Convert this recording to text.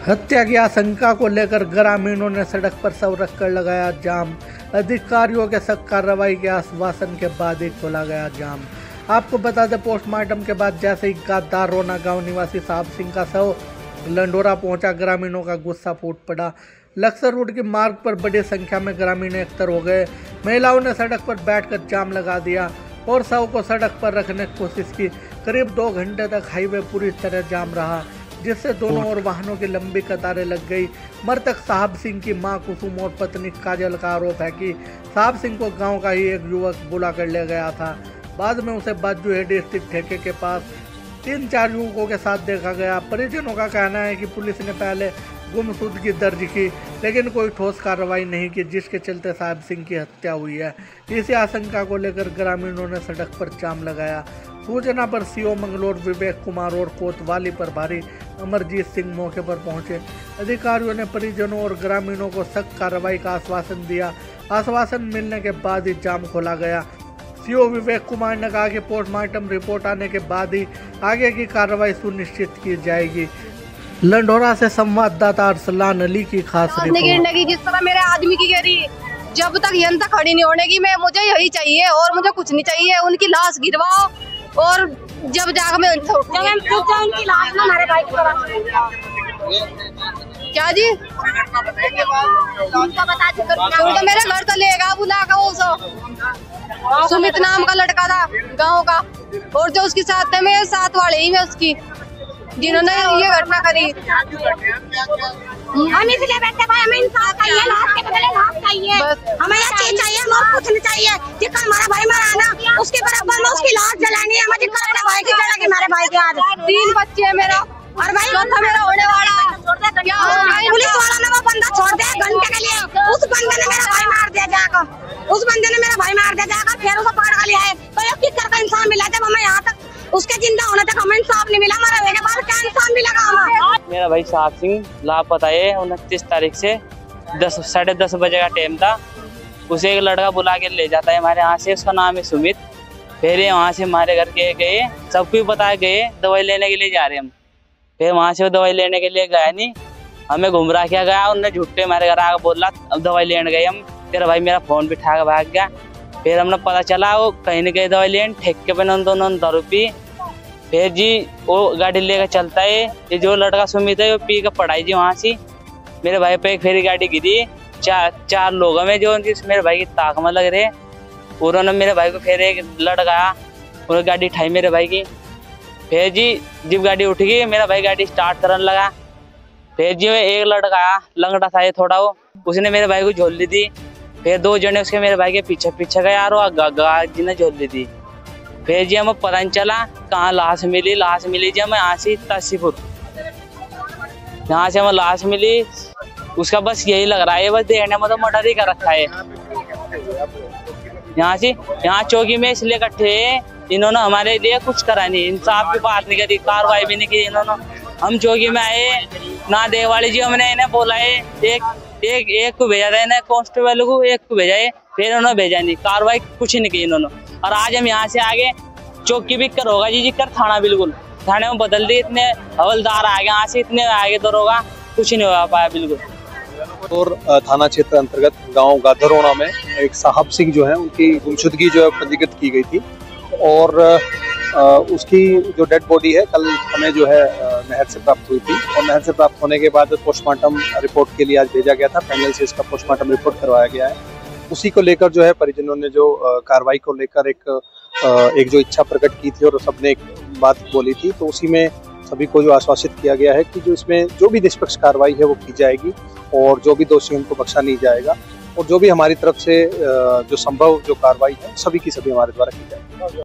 हत्या की आशंका को लेकर ग्रामीणों ने सड़क पर शव रखकर लगाया जाम। अधिकारियों के सख्त कार्रवाई के आश्वासन के बाद ही खोला गया जाम। आपको बता दें, पोस्टमार्टम के बाद जैसे ही गादार रोना गांव निवासी साहब सिंह का शव लंडोरा पहुंचा, ग्रामीणों का गुस्सा फूट पड़ा। लक्सर रोड के मार्ग पर बड़ी संख्या में ग्रामीण एकत्र हो गए। महिलाओं ने सड़क पर बैठकर जाम लगा दिया और शव को सड़क पर रखने की कोशिश की। करीब 2 घंटे तक हाईवे पूरी तरह जाम रहा, जिससे दोनों ओर वाहनों की लंबी कतारें लग गई। मृतक साहब सिंह की मां कुसुम और पत्नी काजल का आरोप है कि साहब सिंह को गांव का ही एक युवक बुला कर ले गया था। बाद में उसे बाजूहेड़ी स्थित ठेके के पास 3-4 युवकों के साथ देखा गया। परिजनों का कहना है कि पुलिस ने पहले गुमशुदगी दर्ज की, लेकिन कोई ठोस कार्रवाई नहीं की, जिसके चलते साहब सिंह की हत्या हुई है। इसी आशंका को लेकर ग्रामीणों ने सड़क पर जाम लगाया। सूचना पर सीओ मंगलोर विवेक कुमार और कोतवाली प्रभारी अमरजीत सिंह मौके पर पहुंचे। अधिकारियों ने परिजनों और ग्रामीणों को सख्त कार्रवाई का आश्वासन दिया। आश्वासन मिलने के बाद ही जाम खोला गया। सीओ विवेक कुमार ने कहा कि पोस्टमार्टम रिपोर्ट आने के बाद ही आगे की कार्रवाई सुनिश्चित की जाएगी। लंडोरा से संवाददाता अरसलान अली की खास रिपोर्ट। जिस तरह मेरे आदमी की गिरी, जब तक जनता खड़ी नहीं होने की, मैं मुझे यही चाहिए और मुझे कुछ नहीं चाहिए। उनकी लाश गिरवाओ और जब जाकर मैं उनकी लाश ना हमारे भाई की तरफ क्या जी उनका बता तो मेरे घर तो लेगा बुला का। वो सुमित नाम का लड़का था गांव का, और जो उसके साथ थे मेरे साथ वाले ही में उसकी, जिन्होंने ये घटना करी। हम इसलिए बैठे भाई, हमें इंसाफ चाहिए, लाश के बदले लाश चाहिए, हमें ये चीज चाहिए, हमें कुछ नहीं चाहिए। जितना हमारा भाई मरा ना, उसके बराबर में उसकी लाश जलानी है। मुझे अपने भाई की जला के हमारे भाई के आज 3 बच्चे हैं मेरा, और भाई चौथा मेरा होने वाला। क्या पुलिस वाला ने वो बंदा छोड़ दिया घंटे के लिए, उस बंदे ने मेरा भाई मार दिया जाकर, उस बंदे ने मेरा भाई मार दिया जाकर, फिर उसको पकड़ कर लिया है। तो ये किस तरह का इंसान मिला जब हमें यहाँ तक उसके जिंदा होने तक हमें इंसाफ नहीं मिला। मरने के बाद क्या इंसान मिलेगा हमें? मेरा भाई साहब सिंह लापता है। 29 तारीख से 10 साढ़े 10 बजे का टाइम था। उसे एक लड़का बुला के ले जाता है हमारे यहाँ से, उसका नाम है सुमित। फिर ये वहाँ से हमारे घर के गए, सबको बताया गए दवाई लेने के लिए जा रहे हम। फिर वहाँ से वो दवाई लेने के लिए गया नहीं, हमें गुमराह किया गया। उन्होंने झूठे हमारे घर आकर बोला अब दवाई लेने गए हम। तेरा भाई मेरा फोन भी उठा के भाग गया। फिर हमने पता चला वो कहीं न कहीं दवाई लेने ठेके पे दोनों दारू पी। फिर जी वो गाड़ी लेकर चलता है, ये जो लड़का सुमित है वो पी कर पढ़ाई जी वहाँ से। मेरे भाई पे एक फेरी गाड़ी गिरी, 4 लोगों में जो मेरे भाई की ताक में लग रहे। उन्होंने मेरे भाई को फिर एक लड़का और गाड़ी उठाई मेरे भाई की। फिर जी जब गाड़ी उठ गई, मेरा भाई गाड़ी स्टार्ट करने लगा। फिर जी एक लड़का लंगड़ा था ये थोड़ा, वो उसने मेरे भाई को झोल ली थी। फिर 2 जने उसके मेरे भाई के पीछे पीछे गए यार, जी ने झोल ली थी। फिर जी हमें पता नहीं चला कहाँ लाश मिली। लाश मिली जी हमें यहाँ से तासीपुर, यहाँ से हमें लाश मिली। उसका बस यही लग रहा है, बस देखने में तो मर्डर ही कर रखा है। यहाँ चौकी में इसलिए इकट्ठे, इन्होंने हमारे लिए कुछ करा नहीं, इंसाफ की बात नहीं करी, कार्रवाई भी नहीं की इन्होंने। हम चौकी में आए ना, देवाली जी हमने इन्हें बोला है, एक को भेजा था इन्हें कांस्टेबल को, एक को भेजा है, फिर उन्होंने भेजा नहीं, कार्रवाई कुछ नहीं की इन्होंने। और आज हम यहाँ से आगे चौकी भी कर होगा जी कर थाना, बिल्कुल थाने में बदल दी, इतने हवलदार आ गए यहाँ से, इतने आगे दौर होगा, कुछ नहीं हो पाया बिल्कुल। और थाना क्षेत्र अंतर्गत गांव गादरोना में एक साहब सिंह जो है उनकी गुमशुदगी जो है पंजीकृत की गई थी, और उसकी जो डेड बॉडी है कल हमें जो है नहर से प्राप्त हुई थी। और नहर से प्राप्त होने के बाद पोस्टमार्टम रिपोर्ट के लिए आज भेजा गया था। पैनल से इसका पोस्टमार्टम रिपोर्ट करवाया गया है। उसी को लेकर जो है परिजनों ने जो कार्रवाई को लेकर एक जो इच्छा प्रकट की थी और सबने एक बात बोली थी, तो उसी में सभी को जो आश्वासित किया गया है कि जो इसमें जो भी निष्पक्ष कार्रवाई है वो की जाएगी और जो भी दोषी उनको बख्शा नहीं जाएगा, और जो भी हमारी तरफ से जो संभव जो कार्रवाई है सभी की सभी हमारे द्वारा की जाएगी।